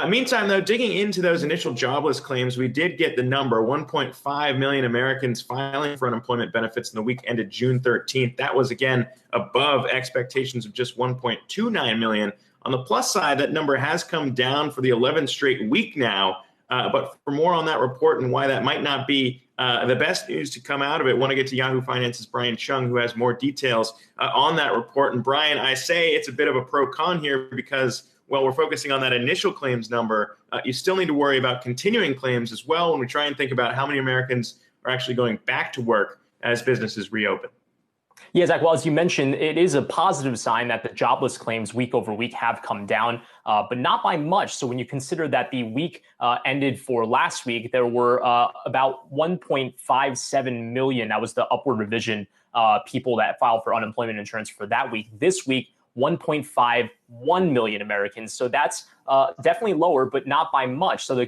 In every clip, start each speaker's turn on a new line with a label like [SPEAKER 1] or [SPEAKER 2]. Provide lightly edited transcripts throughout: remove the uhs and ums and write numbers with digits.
[SPEAKER 1] Meantime, though, digging into those initial jobless claims, we did get the number 1.5 million Americans filing for unemployment benefits in the week ended June 13th. That was, again, above expectations of just 1.29 million. On the plus side, that number has come down for the 11th straight week now. But for more on that report and why that might not be the best news to come out of it, I want to get to Yahoo Finance's Brian Cheung, who has more details on that report. And Brian, I say it's a bit of a pro-con here because, well, we're focusing on that initial claims number. You still need to worry about continuing claims as well when we try and think about how many Americans are actually going back to work as businesses reopen.
[SPEAKER 2] Yeah, Zach, well, as you mentioned, it is a positive sign that the jobless claims week over week have come down, but not by much. So when you consider that the week ended for last week, there were about 1.57 million. That was the upward revision people that filed for unemployment insurance for that week. This week, 1.51 million Americans. So that's definitely lower, but not by much. So the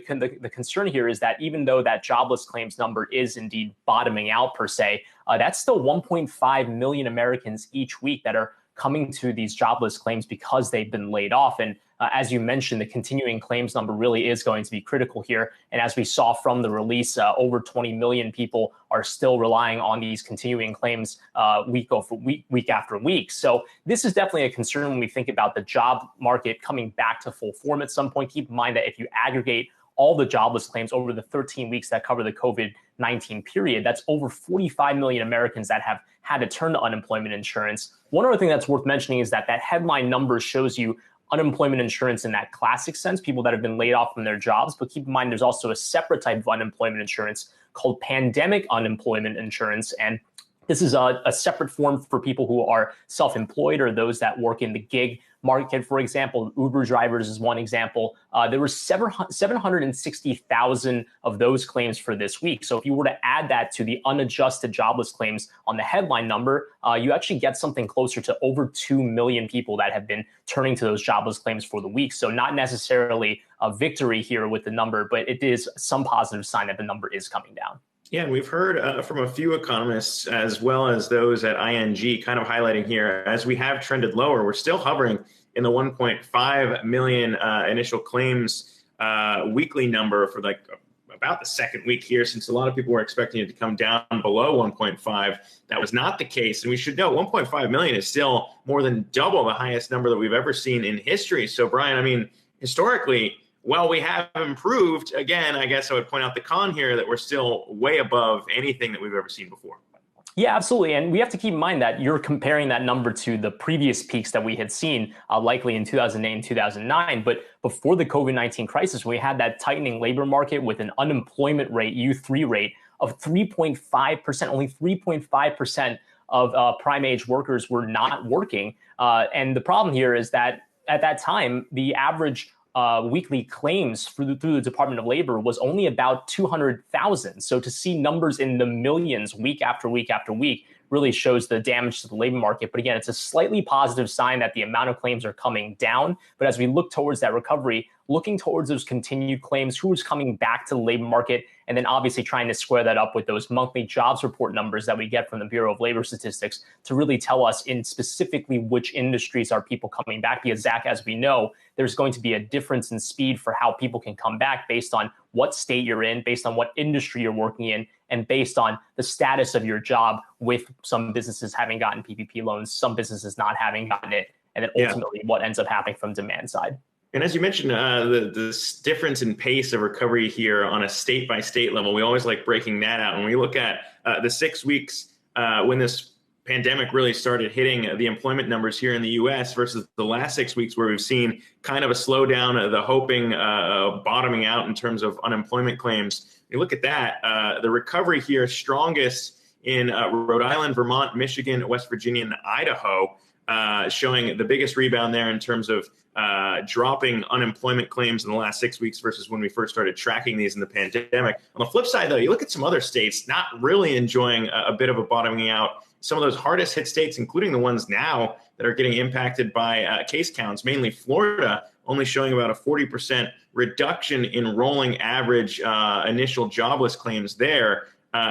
[SPEAKER 2] concern here is that even though that jobless claims number is indeed bottoming out per se, that's still 1.5 million Americans each week that are coming to these jobless claims because they've been laid off. And as you mentioned, the continuing claims number really is going to be critical here. And as we saw from the release, over 20 million people are still relying on these continuing claims week after week. So this is definitely a concern when we think about the job market coming back to full form at some point. Keep in mind that if you aggregate all the jobless claims over the 13 weeks that cover the COVID-19 period, that's over 45 million Americans that have had to turn to unemployment insurance. One other thing that's worth mentioning is that headline number shows you unemployment insurance in that classic sense, people that have been laid off from their jobs. But keep in mind, there's also a separate type of unemployment insurance called pandemic unemployment insurance. And this is a separate form for people who are self-employed or those that work in the gig market. For example, Uber drivers is one example. There were 760,000 of those claims for this week. So if you were to add that to the unadjusted jobless claims on the headline number, you actually get something closer to over 2 million people that have been turning to those jobless claims for the week. So not necessarily a victory here with the number, but it is some positive sign that the number is coming down.
[SPEAKER 1] Yeah, and we've heard from a few economists as well as those at ING kind of highlighting here, as we have trended lower, we're still hovering in the 1.5 million initial claims weekly number for like about the second week here, since a lot of people were expecting it to come down below 1.5. That was not the case. And we should note 1.5 million is still more than double the highest number that we've ever seen in history. So, Brian, I mean, historically, well, we have improved. Again, I guess I would point out the con here that we're still way above anything that we've ever seen before.
[SPEAKER 2] Yeah, absolutely. And we have to keep in mind that you're comparing that number to the previous peaks that we had seen, likely in 2008 and 2009. But before the COVID-19 crisis, we had that tightening labor market with an unemployment rate, U3 rate, of 3.5%. Only 3.5% of prime age workers were not working. And the problem here is that at that time, the average weekly claims through the Department of Labor was only about 200,000. So to see numbers in the millions week after week after week really shows the damage to the labor market. But again, it's a slightly positive sign that the amount of claims are coming down. But as we look towards that recovery, looking towards those continued claims, who's coming back to the labor market, and then obviously trying to square that up with those monthly jobs report numbers that we get from the Bureau of Labor Statistics to really tell us in specifically which industries are people coming back. Because Zach, as we know, there's going to be a difference in speed for how people can come back based on what state you're in, based on what industry you're working in, and based on the status of your job, with some businesses having gotten PPP loans, some businesses not having gotten it, and then ultimately what ends up happening from demand side.
[SPEAKER 1] And as you mentioned, the difference in pace of recovery here on a state-by-state level, we always like breaking that out. When we look at the 6 weeks when this pandemic really started hitting the employment numbers here in the U.S. versus the last 6 weeks where we've seen kind of a slowdown, the hoping bottoming out in terms of unemployment claims. You look at that, the recovery here strongest in Rhode Island, Vermont, Michigan, West Virginia, and Idaho, showing the biggest rebound there in terms of dropping unemployment claims in the last 6 weeks versus when we first started tracking these in the pandemic. On the flip side, though, you look at some other states not really enjoying a bit of a bottoming out. Some of those hardest hit states, including the ones now that are getting impacted by case counts, mainly Florida, only showing about a 40% reduction in rolling average initial jobless claims there.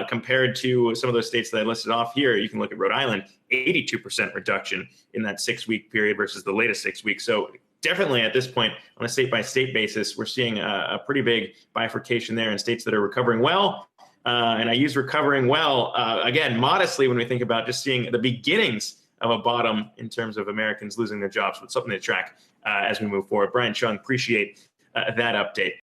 [SPEAKER 1] Compared to some of those states that I listed off here. You can look at Rhode Island, 82% reduction in that 6 week period versus the latest 6 weeks. So definitely at this point on a state-by-state basis, we're seeing a pretty big bifurcation there in states that are recovering well. And I use recovering well, again, modestly when we think about just seeing the beginnings of a bottom in terms of Americans losing their jobs, but something to track as we move forward. Brian, Cheung, appreciate that update.